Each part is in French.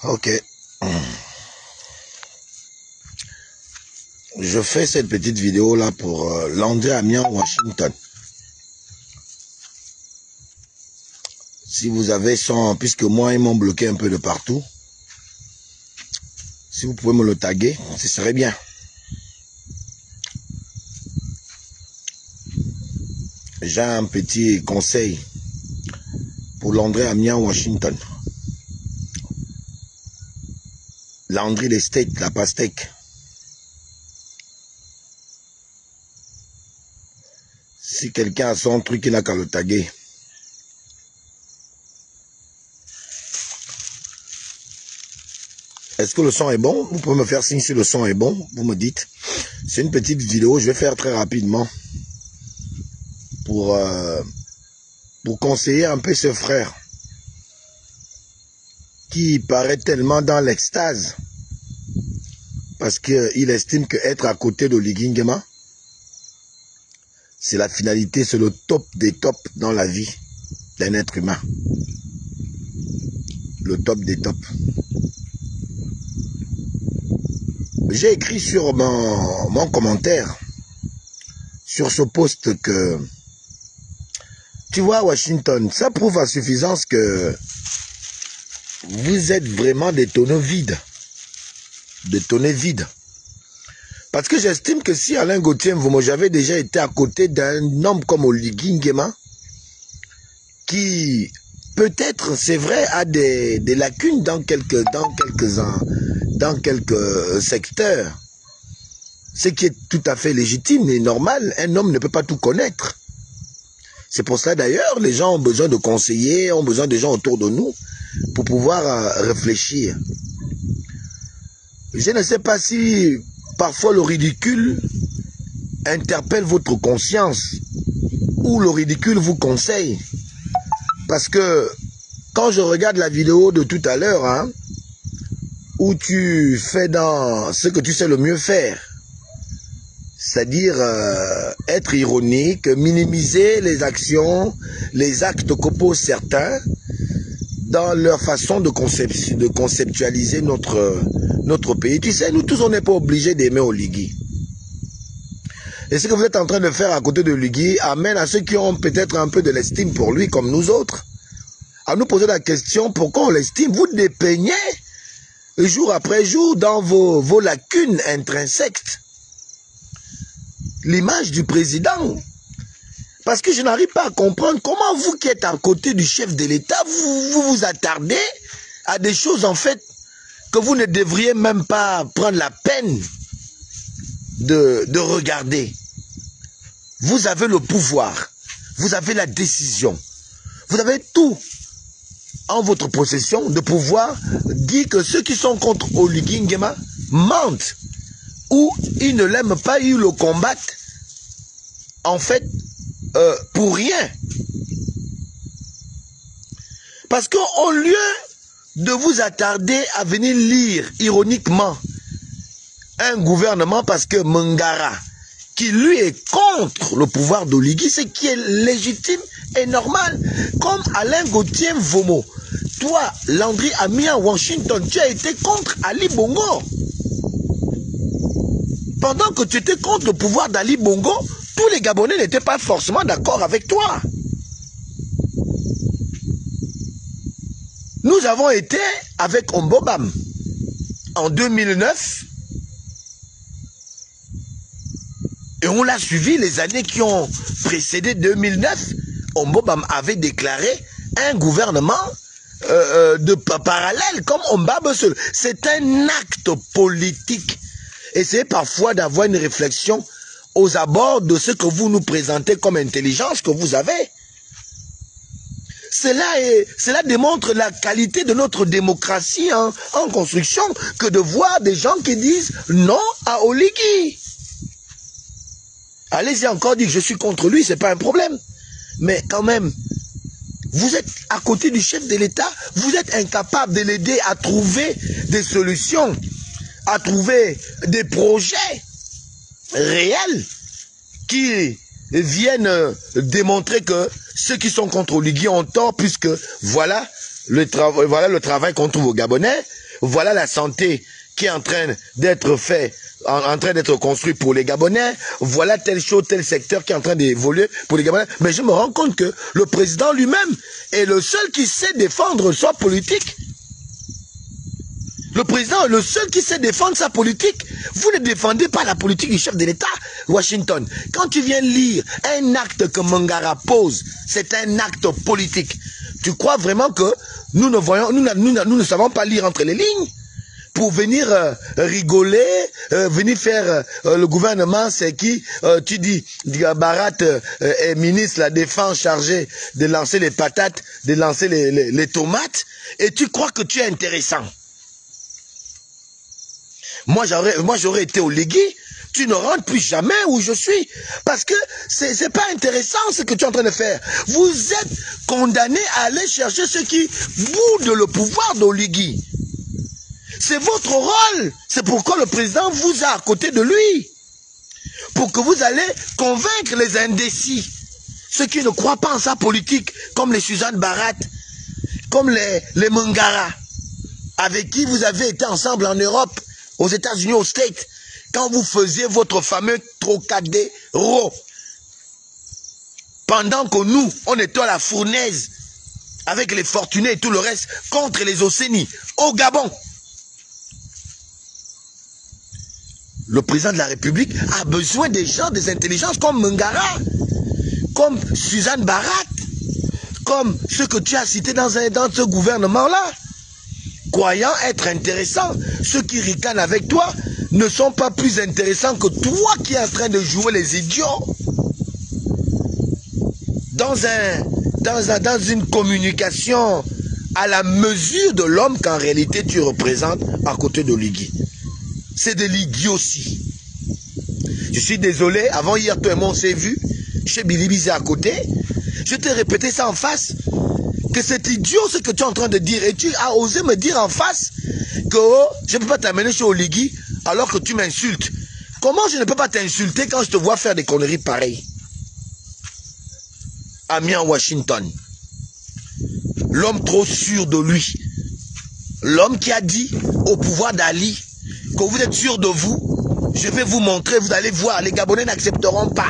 Ok. Je fais cette petite vidéo là pour Landry Amiens, Washington. Si vous avez son, puisque moi ils m'ont bloqué un peu de partout, si vous pouvez me le taguer, ce serait bien. J'ai un petit conseil pour Landry Amiens, Washington. Landry les steaks, la pastèque. Si quelqu'un a son truc, il n'a qu'à le taguer. Est-ce que le son est bon? Vous pouvez me faire signe si le son est bon. Vous me dites. C'est une petite vidéo, je vais faire très rapidement. Pour conseiller un peu ce frère qui paraît tellement dans l'extase parce qu'il estime qu'être à côté de Oligui Nguema, c'est la finalité, c'est le top des tops dans la vie d'un être humain. Le top des tops. J'ai écrit sur mon commentaire sur ce post que, tu vois, Washington, ça prouve à suffisance que vous êtes vraiment des tonneaux vides. Des tonneaux vides. Parce que j'estime que si Alain Gauthier Mvomo, j'avais déjà été à côté d'un homme comme Oligui Nguema, qui peut-être, c'est vrai, a des lacunes dans quelques secteurs, ce qui est tout à fait légitime et normal. Un homme ne peut pas tout connaître. C'est pour ça d'ailleurs, les gens ont besoin de conseillers, ont besoin de gens autour de nous pour pouvoir réfléchir. Je ne sais pas si parfois le ridicule interpelle votre conscience ou le ridicule vous conseille. Parce que quand je regarde la vidéo de tout à l'heure, hein, où tu fais dans ce que tu sais le mieux faire, c'est-à-dire être ironique, minimiser les actions, les actes que posent certains dans leur façon de conceptualiser notre pays. Tu sais, nous tous, on n'est pas obligés d'aimer Oligui. Et ce que vous êtes en train de faire à côté de Oligui amène à ceux qui ont peut-être un peu de l'estime pour lui, comme nous autres, à nous poser la question pourquoi on l'estime. Vous dépeignez jour après jour dans vos lacunes intrinsèques l'image du président. Parce que je n'arrive pas à comprendre comment vous qui êtes à côté du chef de l'État, vous attardez à des choses en fait que vous ne devriez même pas prendre la peine de regarder. Vous avez le pouvoir, vous avez la décision, vous avez tout en votre possession de pouvoir dire que ceux qui sont contre Oligui Nguema mentent ou ils ne l'aiment pas, ils le combattent en fait pour rien. Parce qu'au lieu de vous attarder à venir lire ironiquement un gouvernement, parce que Mangara, qui lui est contre le pouvoir d'Oligui, ce qui est légitime et normal, comme Alain Gauthier Mvomo, toi, Landry Amiens, Washington, tu as été contre Ali Bongo. Pendant que tu étais contre le pouvoir d'Ali Bongo, tous les Gabonais n'étaient pas forcément d'accord avec toi. Nous avons été avec Ombobam en 2009 et on l'a suivi les années qui ont précédé 2009. Ombobam avait déclaré un gouvernement de parallèle comme Ombab seul. C'est un acte politique. Essayez parfois d'avoir une réflexion aux abords de ce que vous nous présentez comme intelligence que vous avez. Cela démontre la qualité de notre démocratie en construction que de voir des gens qui disent non à Oligui. Allez-y encore dire que je suis contre lui, c'est pas un problème. Mais quand même, vous êtes à côté du chef de l'État, vous êtes incapable de l'aider à trouver des solutions, à trouver des projets réels qui viennent démontrer que ceux qui sont contre Oligui ont tort, puisque voilà le travail qu'on trouve aux Gabonais, voilà la santé qui est en train d'être fait, en train d'être construit pour les Gabonais, voilà telle chose, tel secteur qui est en train d'évoluer pour les Gabonais. Mais je me rends compte que le président lui-même est le seul qui sait défendre sa politique. Le président est le seul qui sait défendre sa politique. Vous ne défendez pas la politique du chef de l'État, Washington. Quand tu viens lire un acte que Mangara pose, c'est un acte politique. Tu crois vraiment que nous ne voyons, nous ne savons pas lire entre les lignes? Pour venir rigoler, venir faire le gouvernement, c'est qui? Tu dis, Barat est ministre de la Défense chargé de lancer les patates, de lancer les tomates, et tu crois que tu es intéressant. Moi, j'aurais été au Légui, tu ne rentres plus jamais où je suis. Parce que c'est pas intéressant ce que tu es en train de faire. Vous êtes condamné à aller chercher ceux qui boudent le pouvoir d'Oligui. C'est votre rôle. C'est pourquoi le président vous a à côté de lui. Pour que vous allez convaincre les indécis. Ceux qui ne croient pas en sa politique, comme les Suzanne Barat, comme les Mangara, avec qui vous avez été ensemble en Europe, aux États-Unis, aux States, quand vous faisiez votre fameux Trocadéro. Pendant que nous, on était à la fournaise, avec les fortunés et tout le reste, contre les Océnies, au Gabon. Le président de la République a besoin des gens, des intelligences comme Mangara, comme Suzanne Barat, comme ceux que tu as cités dans ce gouvernement-là. Croyant être intéressants, ceux qui ricanent avec toi ne sont pas plus intéressants que toi qui es en train de jouer les idiots. Dans une communication à la mesure de l'homme qu'en réalité tu représentes à côté de l'Igui. C'est de l'idiotie. Je suis désolé, avant hier, toi et moi on s'est vu, chez Billy Bizé à côté, je t'ai répété ça en face, que c'est idiot ce que tu es en train de dire, et tu as osé me dire en face que oh, je ne peux pas t'amener chez Oligui alors que tu m'insultes. Comment je ne peux pas t'insulter quand je te vois faire des conneries pareilles? Ami en Washington, l'homme trop sûr de lui, l'homme qui a dit au pouvoir d'Ali que vous êtes sûr de vous, je vais vous montrer, vous allez voir, les Gabonais n'accepteront pas.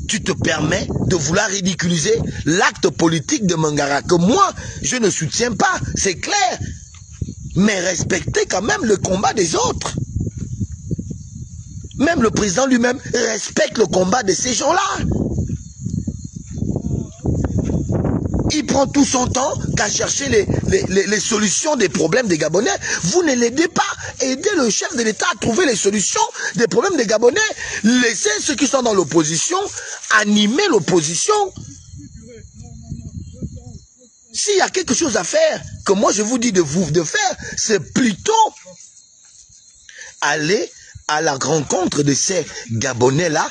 Tu te permets de vouloir ridiculiser l'acte politique de Mangara, que moi, je ne soutiens pas, c'est clair. Mais respectez quand même le combat des autres. Même le président lui-même respecte le combat de ces gens-là. Il prend tout son temps qu'à chercher les solutions des problèmes des Gabonais. Vous ne l'aidez pas. Aidez le chef de l'État à trouver les solutions des problèmes des Gabonais. Laissez ceux qui sont dans l'opposition animer l'opposition. S'il y a quelque chose à faire, que moi je vous dis de faire, c'est plutôt aller à la rencontre de ces Gabonais-là,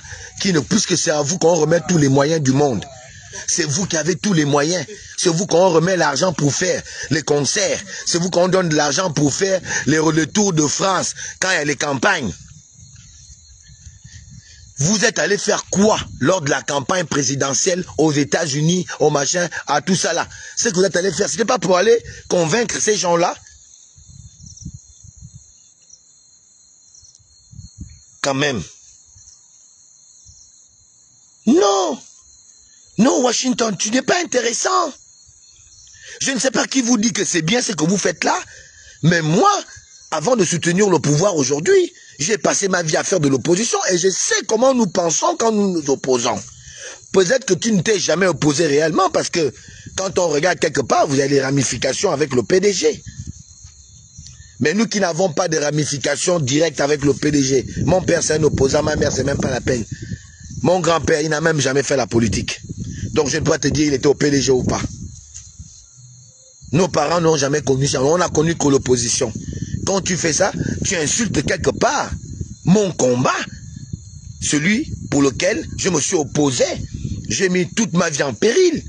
puisque c'est à vous qu'on remet tous les moyens du monde. C'est vous qui avez tous les moyens. C'est vous qu'on remet l'argent pour faire les concerts. C'est vous qu'on donne de l'argent pour faire le tour de France quand il y a les campagnes. Vous êtes allé faire quoi lors de la campagne présidentielle aux États-Unis, au machin, à tout ça là? Ce que vous êtes allé faire, c'était pas pour aller convaincre ces gens-là? Quand même. Non. Non, Washington, tu n'es pas intéressant. Je ne sais pas qui vous dit que c'est bien ce que vous faites là, mais moi, avant de soutenir le pouvoir aujourd'hui, j'ai passé ma vie à faire de l'opposition et je sais comment nous pensons quand nous nous opposons. Peut-être que tu ne t'es jamais opposé réellement parce que quand on regarde quelque part, vous avez des ramifications avec le PDG. Mais nous qui n'avons pas de ramifications directes avec le PDG, mon père c'est un opposant, ma mère c'est même pas la peine. Mon grand-père, il n'a même jamais fait la politique. Donc je ne peux pas te dire il était au PDG ou pas. Nos parents n'ont jamais connu ça. On n'a connu que l'opposition. Quand tu fais ça, tu insultes quelque part mon combat, celui pour lequel je me suis opposé. J'ai mis toute ma vie en péril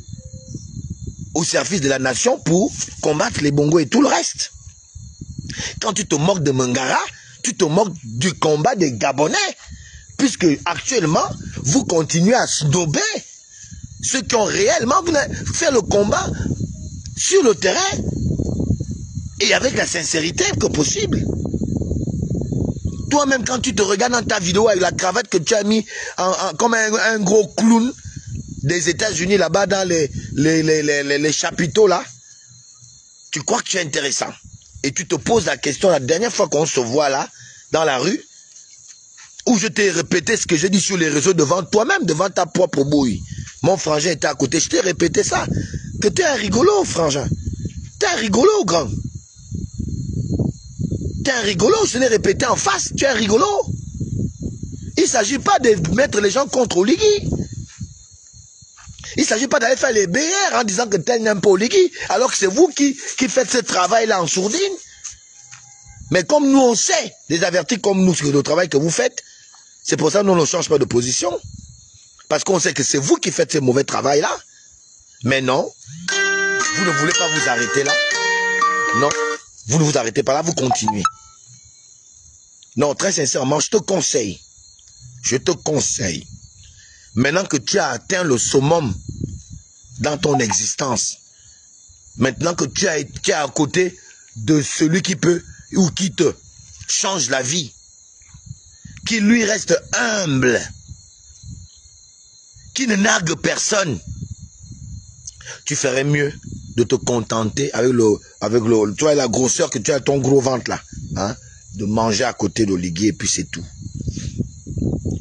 au service de la nation pour combattre les bongos et tout le reste. Quand tu te moques de Mangara, tu te moques du combat des Gabonais. Puisque actuellement, vous continuez à snober ceux qui ont réellement fait le combat sur le terrain. Et avec la sincérité que possible. Toi-même, quand tu te regardes dans ta vidéo avec la cravate que tu as mis comme un gros clown des États-Unis là-bas dans les chapiteaux là, tu crois que tu es intéressant. Et tu te poses la question, la dernière fois qu'on se voit là, dans la rue, où je t'ai répété ce que j'ai dit sur les réseaux devant toi-même, devant ta propre bouille. Mon frangin était à côté, je t'ai répété ça. Que tu es un rigolo, frangin. Tu es un rigolo, grand. Tu es un rigolo, je l'ai répété en face, tu es un rigolo. Il ne s'agit pas de mettre les gens contre Oligui. Il ne s'agit pas d'aller faire les BR en disant que tel n'aime pas Oligui, alors que c'est vous qui faites ce travail-là en sourdine. Mais comme nous on sait, des avertis comme nous, sur le travail que vous faites, c'est pour ça que nous ne changeons pas de position. Parce qu'on sait que c'est vous qui faites ce mauvais travail-là. Mais non, vous ne voulez pas vous arrêter là. Non, vous ne vous arrêtez pas là, vous continuez. Non, très sincèrement, je te conseille, maintenant que tu as atteint le summum dans ton existence, maintenant que tu es à côté de celui qui peut ou qui te change la vie, qui lui reste humble, qui ne nargue personne, tu ferais mieux de te contenter avec tu vois la grosseur que tu as, ton gros ventre là, hein, de manger à côté d'Oligui et puis c'est tout.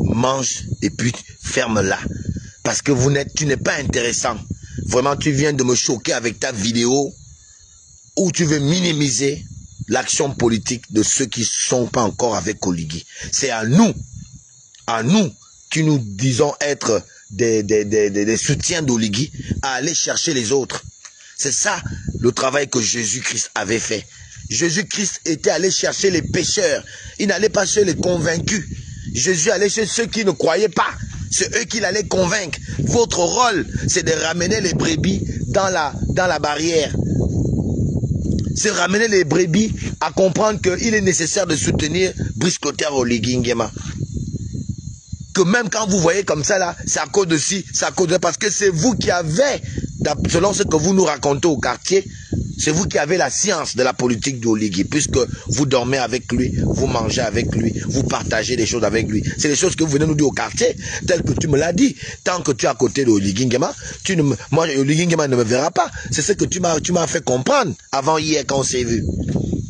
Mange et puis ferme-la. Parce que tu n'es pas intéressant. Vraiment, tu viens de me choquer avec ta vidéo où tu veux minimiser l'action politique de ceux qui ne sont pas encore avec Oligui. C'est à nous qui nous disons être des soutiens d'Oligui, à aller chercher les autres. C'est ça le travail que Jésus-Christ avait fait. Jésus-Christ était allé chercher les pécheurs. Il n'allait pas chez les convaincus. Jésus allait chez ceux qui ne croyaient pas. C'est eux qui l'allaient convaincre. Votre rôle, c'est de ramener les brebis dans la barrière. C'est ramener les brebis à comprendre qu'il est nécessaire de soutenir Brice Clotaire Oligui Nguema. Que même quand vous voyez comme ça là, c'est à cause de ci, c'est à cause de... Parce que c'est vous qui avez, selon ce que vous nous racontez au quartier, c'est vous qui avez la science de la politique d'Oligui, puisque vous dormez avec lui, vous mangez avec lui, vous partagez des choses avec lui. C'est les choses que vous venez nous dire au quartier, telles que tu me l'as dit. Tant que tu es à côté d'Oligui Nguema, moi, Oligui Nguema ne me verra pas. C'est ce que tu m'as fait comprendre avant hier quand on s'est vu.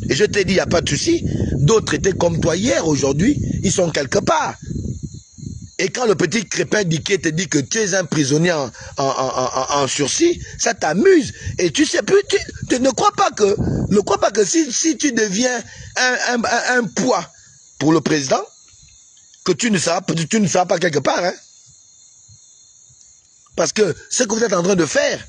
Et je t'ai dit, il n'y a pas de souci. D'autres étaient comme toi hier, aujourd'hui, ils sont quelque part. Et quand le petit Crépin Diké te dit que tu es un prisonnier en sursis, ça t'amuse. Et tu sais plus, tu ne crois pas que si tu deviens un poids pour le président, que tu ne seras pas quelque part. Hein? Parce que ce que vous êtes en train de faire,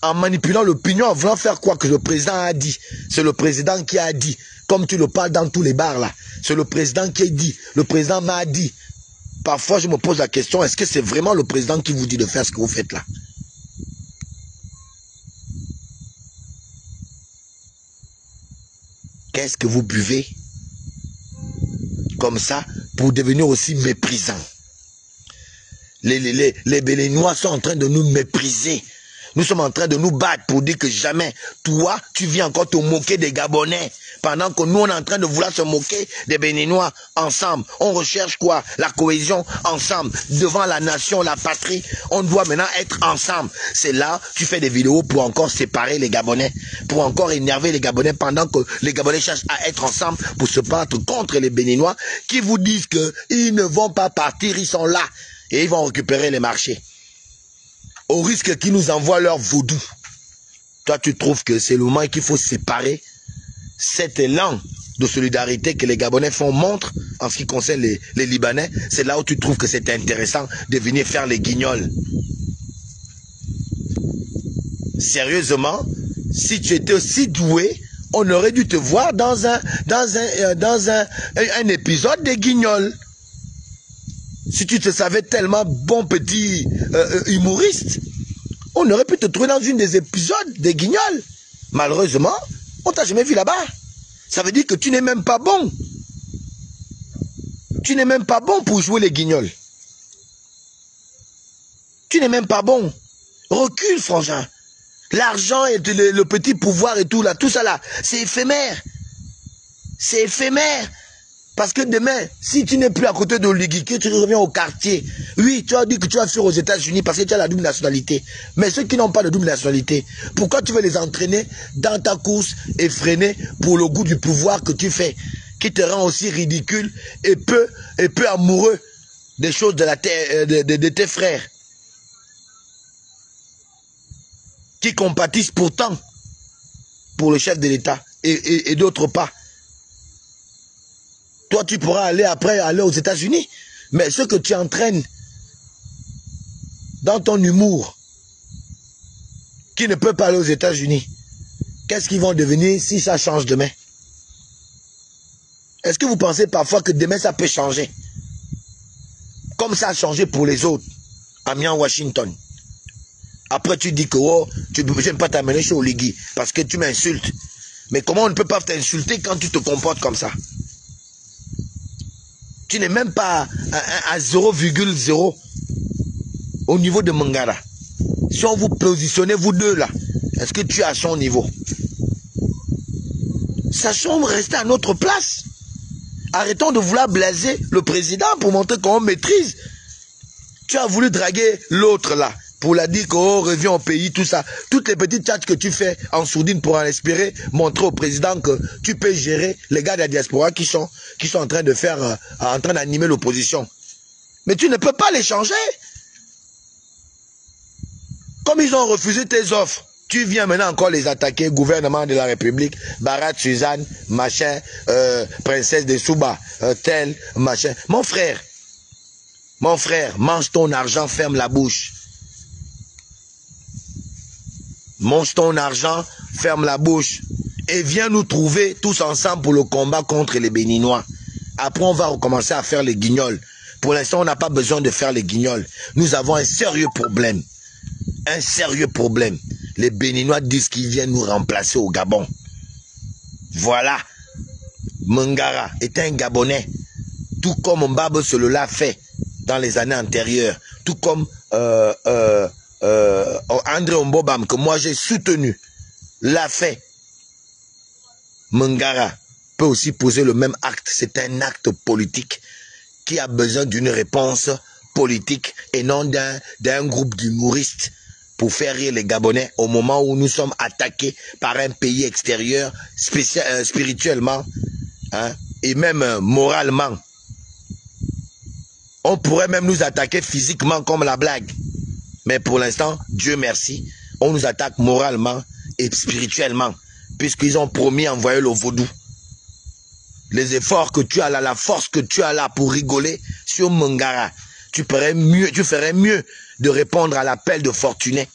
en manipulant l'opinion, en voulant faire quoi que le président a dit, c'est le président qui a dit, comme tu le parles dans tous les bars là, c'est le président qui a dit, le président m'a dit. Parfois, je me pose la question, est-ce que c'est vraiment le président qui vous dit de faire ce que vous faites là? Qu'est-ce que vous buvez comme ça pour devenir aussi méprisant? Les Béninois sont en train de nous mépriser. Nous sommes en train de nous battre pour dire que jamais, toi, tu viens encore te moquer des Gabonais. Pendant que nous, on est en train de vouloir se moquer des Béninois ensemble. On recherche quoi? La cohésion ensemble. Devant la nation, la patrie, on doit maintenant être ensemble. C'est là, tu fais des vidéos pour encore séparer les Gabonais, pour encore énerver les Gabonais pendant que les Gabonais cherchent à être ensemble pour se battre contre les Béninois qui vous disent qu'ils ne vont pas partir, ils sont là et ils vont récupérer les marchés. Au risque qu'ils nous envoient leur vaudou. Toi, tu trouves que c'est le moment qu'il faut séparer cet élan de solidarité que les Gabonais font montre en ce qui concerne les Libanais. C'est là où tu trouves que c'est intéressant de venir faire les guignols. Sérieusement, si tu étais aussi doué, on aurait dû te voir dans un épisode des guignols. Si tu te savais tellement bon petit humoriste, on aurait pu te trouver dans une des épisodes des guignols. Malheureusement, on t'a jamais vu là-bas. Ça veut dire que tu n'es même pas bon. Tu n'es même pas bon pour jouer les guignols. Tu n'es même pas bon. Recule, frangin. L'argent et le petit pouvoir et tout là, tout ça là, c'est éphémère. C'est éphémère. Parce que demain, si tu n'es plus à côté de l'oligarchie, tu reviens au quartier. Oui, tu as dit que tu vas fuir aux États-Unis parce que tu as la double nationalité. Mais ceux qui n'ont pas de double nationalité, pourquoi tu veux les entraîner dans ta course effrénée pour le goût du pouvoir que tu fais, qui te rend aussi ridicule et peu amoureux des choses de, de tes frères, qui compatissent pourtant pour le chef de l'État et d'autres pas. Toi, tu pourras aller après, aller aux États-Unis. Mais ce que tu entraînes dans ton humour, qui ne peut pas aller aux États-Unis, qu'est-ce qu'ils vont devenir si ça change demain? Est-ce que vous pensez parfois que demain ça peut changer? Comme ça a changé pour les autres, à Washington. Après tu dis que oh, je n'aime pas t'amener chez Oligui parce que tu m'insultes. Mais comment on ne peut pas t'insulter quand tu te comportes comme ça? Tu n'es même pas à 0,0 au niveau de Mangara. Si on vous positionnez, vous deux là, est-ce que tu es à son niveau? Sachons rester à notre place. Arrêtons de vouloir blaser le président pour montrer qu'on maîtrise. Tu as voulu draguer l'autre là, pour la dire qu'on revient au pays, tout ça. Toutes les petites chats que tu fais en sourdine pour en espérer montrer au président que tu peux gérer les gars de la diaspora qui sont en train de faire, en train d'animer l'opposition. Mais tu ne peux pas les changer. Comme ils ont refusé tes offres, tu viens maintenant encore les attaquer, gouvernement de la République, Barat Suzanne, machin, princesse de Souba, tel, machin. Mon frère, mange ton argent, ferme la bouche. Mange ton argent, ferme la bouche. Et viens nous trouver tous ensemble pour le combat contre les Béninois. Après, on va recommencer à faire les guignols. Pour l'instant, on n'a pas besoin de faire les guignols. Nous avons un sérieux problème. Un sérieux problème. Les Béninois disent qu'ils viennent nous remplacer au Gabon. Voilà. Mangara est un Gabonais. Tout comme Mbabo Solo l'a fait dans les années antérieures. Tout comme André Ombobam, que moi j'ai soutenu, l'a fait. Mangara peut aussi poser le même acte. C'est un acte politique qui a besoin d'une réponse politique et non d'un groupe d'humoristes pour faire rire les Gabonais au moment où nous sommes attaqués par un pays extérieur spirituellement, hein, et même moralement. On pourrait même nous attaquer physiquement comme la blague. Mais pour l'instant, Dieu merci, on nous attaque moralement et spirituellement, puisqu'ils ont promis d'envoyer le vaudou. Les efforts que tu as là, la force que tu as là pour rigoler sur Mangara, tu ferais mieux de répondre à l'appel de Fortuné.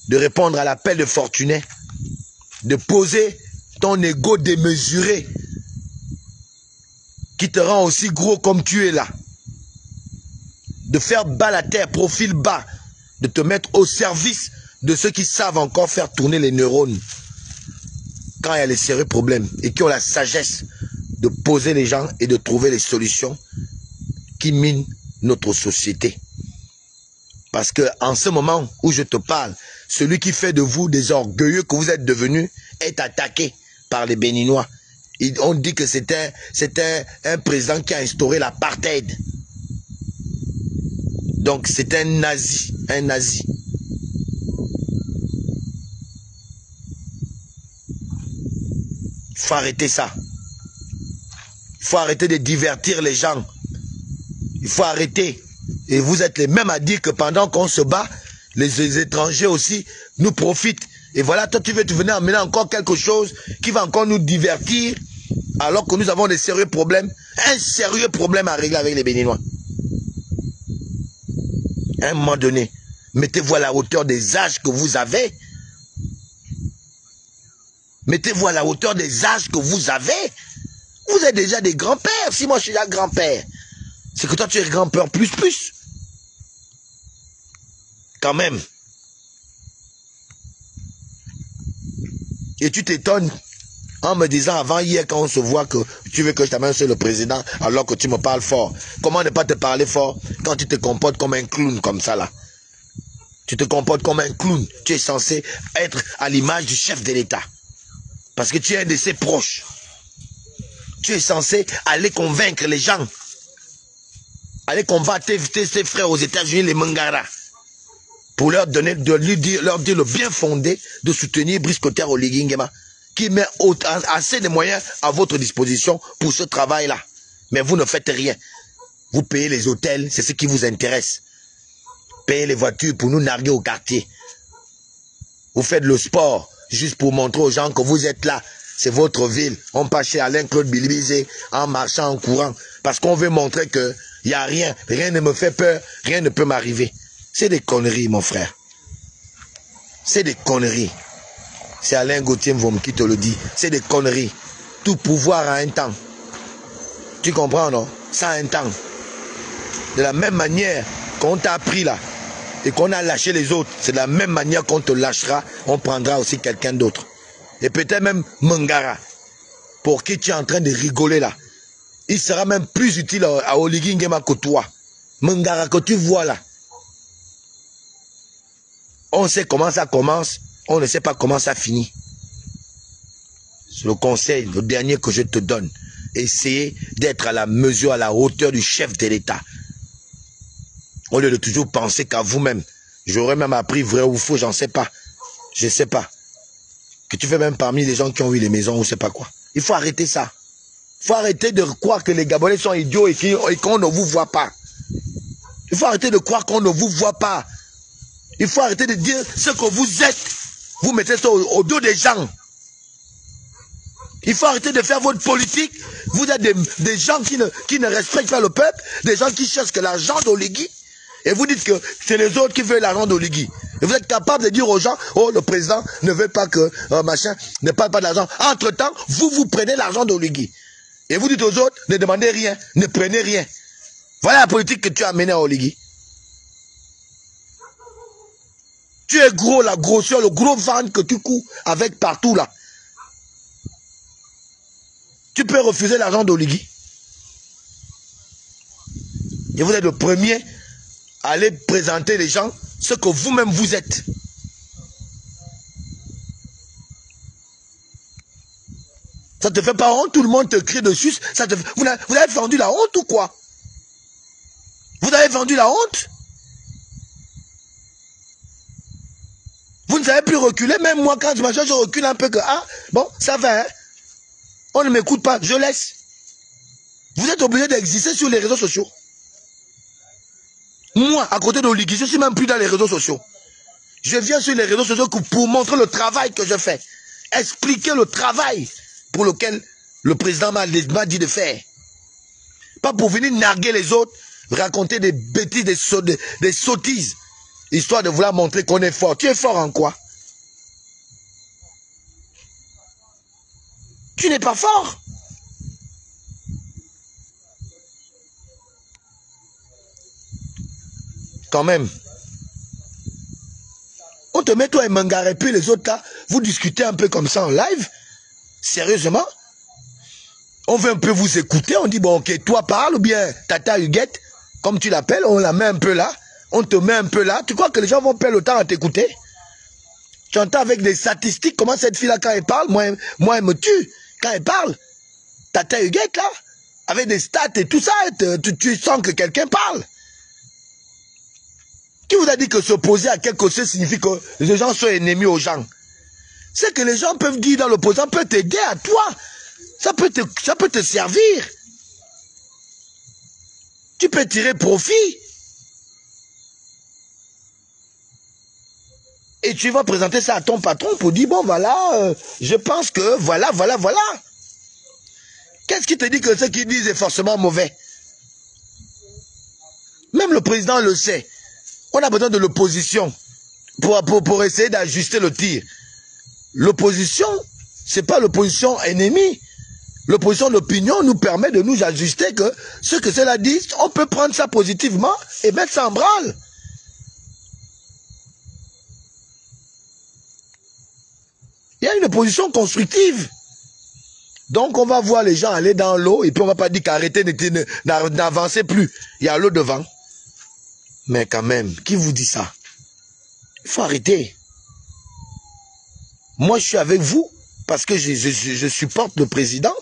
De répondre à l'appel de Fortuné. De poser ton ego démesuré qui te rend aussi gros comme tu es là. De faire bas la terre, profil bas. De te mettre au service de ceux qui savent encore faire tourner les neurones quand il y a les sérieux problèmes et qui ont la sagesse de poser les gens et de trouver les solutions qui minent notre société. Parce que en ce moment où je te parle, celui qui fait de vous des orgueilleux que vous êtes devenus est attaqué par les Béninois. On dit que c'était un président qui a instauré l'apartheid. Donc c'est un nazi, un nazi. Il faut arrêter ça. Il faut arrêter de divertir les gens. Il faut arrêter. Et vous êtes les mêmes à dire que pendant qu'on se bat, les étrangers aussi nous profitent. Et voilà, toi tu veux venir amener encore quelque chose qui va encore nous divertir alors que nous avons des sérieux problèmes. Un sérieux problème à régler avec les Béninois. À un moment donné, mettez-vous à la hauteur des âges que vous avez. Mettez-vous à la hauteur des âges que vous avez. Vous êtes déjà des grands-pères. Si moi je suis déjà grand-père, c'est que toi tu es grand-père plus. Quand même. Et tu t'étonnes en me disant avant hier quand on se voit que tu veux que je t'amène sur le président alors que tu me parles fort. Comment ne pas te parler fort quand tu te comportes comme un clown comme ça là? Tu te comportes comme un clown. Tu es censé être à l'image du chef de l'État. Parce que tu es un de ses proches. Tu es censé aller convaincre les gens. Aller convaincre tes frères aux États-Unis, les Mangara. Pour leur donner, leur dire le bien fondé de soutenir Brice Clotaire Oligui Nguema, qui met assez de moyens à votre disposition pour ce travail-là. Mais vous ne faites rien. Vous payez les hôtels, c'est ce qui vous intéresse. Payez les voitures pour nous narguer au quartier. Vous faites le sport juste pour montrer aux gens que vous êtes là. C'est votre ville. On passe chez Alain-Claude Bilibizé en marchant, en courant. Parce qu'on veut montrer qu'il n'y a rien. Rien ne me fait peur. Rien ne peut m'arriver. C'est des conneries, mon frère. C'est des conneries. C'est Alain Gauthier Mvom qui te le dit. C'est des conneries. Tout pouvoir a un temps. Tu comprends, non? Ça a un temps. De la même manière qu'on t'a pris là et qu'on a lâché les autres, c'est de la même manière qu'on te lâchera, on prendra aussi quelqu'un d'autre. Et peut-être même Mangara, pour qui tu es en train de rigoler là. Il sera même plus utile à Oligui Nguema que toi. Mangara que tu vois là. On sait comment ça commence, on ne sait pas comment ça finit. C'est le conseil, le dernier que je te donne. Essayez d'être à la mesure, à la hauteur du chef de l'État. Au lieu de toujours penser qu'à vous-même. J'aurais même appris vrai ou faux, j'en sais pas. Je sais pas. Que tu fais même parmi les gens qui ont eu les maisons ou je sais pas quoi. Il faut arrêter ça. Il faut arrêter de croire que les Gabonais sont idiots et qu'on ne vous voit pas. Il faut arrêter de croire qu'on ne vous voit pas. Il faut arrêter de dire ce que vous êtes. Vous mettez ça au dos des gens. Il faut arrêter de faire votre politique. Vous êtes des gens qui ne respectent pas le peuple, des gens qui cherchent que l'argent d'Oligui. Et vous dites que c'est les autres qui veulent l'argent d'Oligui. Et vous êtes capable de dire aux gens, oh, le président ne veut pas que machin ne parle pas d'argent. Entre-temps, vous prenez l'argent d'Oligui. Et vous dites aux autres, ne demandez rien, ne prenez rien. Voilà la politique que tu as menée à Oligui. Tu es gros, la grosseur, le gros ventre que tu couds avec partout là. Tu peux refuser l'argent d'Oligui. Et vous êtes le premier à aller présenter les gens ce que vous-même vous êtes. Ça te fait pas honte, tout le monde te crie dessus. Vous avez vendu la honte ou quoi? Vous avez vendu la honte? Vous ne savez plus reculer, même moi quand je recule un peu que, ah, bon, ça va, hein? On ne m'écoute pas, je laisse. Vous êtes obligé d'exister sur les réseaux sociaux. Moi, à côté d'Oligui, je ne suis même plus dans les réseaux sociaux. Je viens sur les réseaux sociaux pour montrer le travail que je fais. Expliquer le travail pour lequel le président m'a dit de faire. Pas pour venir narguer les autres, raconter des bêtises, des sottises, histoire de vouloir montrer qu'on est fort. Tu es fort en quoi? Tu n'es pas fort. Quand même. On te met toi et Mangara et puis les autres là, vous discutez un peu comme ça en live. Sérieusement. On veut un peu vous écouter. On dit bon ok, toi parle ou bien Tata Huguette, comme tu l'appelles, on la met un peu là. On te met un peu là. Tu crois que les gens vont perdre le temps à t'écouter? Tu entends avec des statistiques comment cette fille là quand elle parle, moi elle me tue. Quand elle parle, Tata Huguette là, avec des stats et tout ça, tu sens que quelqu'un parle. Qui vous a dit que s'opposer à quelque chose signifie que les gens sont ennemis aux gens? C'est que les gens peuvent dire dans l'opposant peut t'aider à toi. Ça peut te servir. Tu peux tirer profit. Et tu vas présenter ça à ton patron pour dire, bon voilà, je pense que voilà. Qu'est-ce qui te dit que ce qu'ils disent est forcément mauvais? Même le président le sait. On a besoin de l'opposition pour essayer d'ajuster le tir. L'opposition, ce n'est pas l'opposition ennemie. L'opposition d'opinion nous permet de nous ajuster que ce que cela dit, on peut prendre ça positivement et mettre ça en branle. Il y a une opposition constructive. Donc on va voir les gens aller dans l'eau et puis on ne va pas dire qu'arrêtez, n'avancez plus. Il y a l'eau devant. Mais quand même, qui vous dit ça? Il faut arrêter. Moi, je suis avec vous parce que je supporte le président.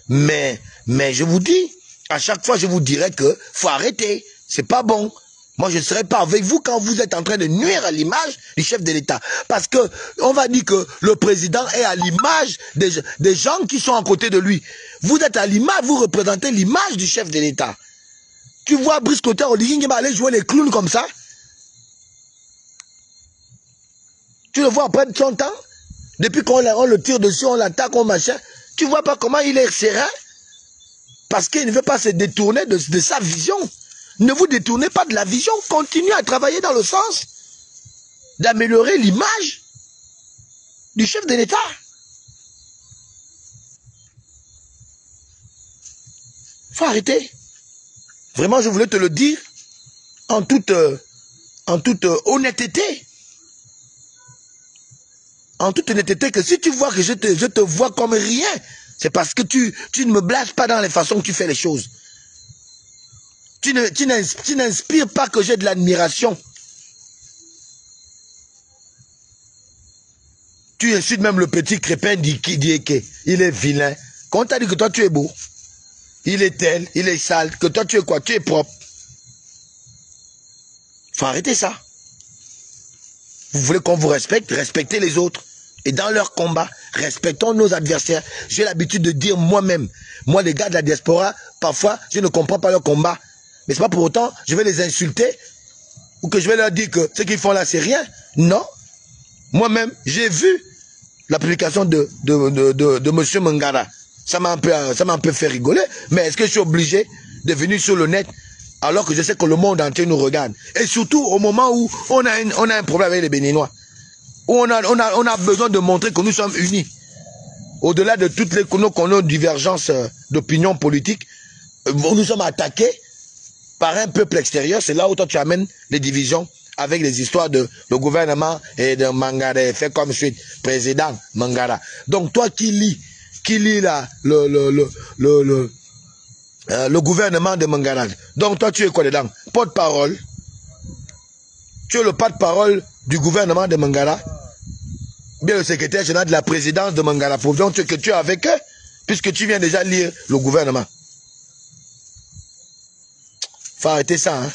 Mais je vous dis, à chaque fois, je vous dirai que faut arrêter. C'est pas bon. Moi, je ne serai pas avec vous quand vous êtes en train de nuire à l'image du chef de l'État. Parce que on va dire que le président est à l'image des gens qui sont à côté de lui. Vous êtes à l'image, vous représentez l'image du chef de l'État. Tu vois Brice Clotaire Oligui aller jouer les clowns comme ça? Tu le vois après son temps? Depuis qu'on le tire dessus, on l'attaque, on machin. Tu vois pas comment il est serein? Parce qu'il ne veut pas se détourner de sa vision. Ne vous détournez pas de la vision. Continuez à travailler dans le sens d'améliorer l'image du chef de l'État. Il faut arrêter. Vraiment, je voulais te le dire en toute honnêteté. En toute honnêteté, que si tu vois que je te vois comme rien, c'est parce que tu ne me blases pas dans les façons que tu fais les choses. Tu n'inspires pas que j'ai de l'admiration. Tu insultes même le petit crépin d'Ieke. Il est vilain. Quand on t'a dit que toi tu es beau, il est tel, il est sale, que toi tu es quoi? Tu es propre. Faut arrêter ça. Vous voulez qu'on vous respecte? Respectez les autres. Et dans leur combat, respectons nos adversaires. J'ai l'habitude de dire moi-même, moi les gars de la diaspora, parfois je ne comprends pas leur combat. Mais c'est pas pour autant, je vais les insulter ou que je vais leur dire que ce qu'ils font là, c'est rien. Non. Moi-même, j'ai vu la publication de M. Mangara. Ça m'a un peu fait rigoler. Mais est-ce que je suis obligé de venir sur le net alors que je sais que le monde entier nous regarde? Et surtout au moment où on a un problème avec les Béninois. Où on a besoin de montrer que nous sommes unis. Au-delà de toutes nos divergences d'opinion politique, nous sommes attaqués par un peuple extérieur. C'est là où toi tu amènes les divisions avec les histoires de le gouvernement et de Mangara, fait comme suite, président Mangara. Donc toi qui lis là, le gouvernement de Mangara, donc toi tu es quoi dedans? Porte-parole. Tu es le porte-parole du gouvernement de Mangara, bien le secrétaire général de la présidence de Mangara. Pour donc que tu es avec eux, puisque tu viens déjà lire le gouvernement. Faut arrêter ça, hein.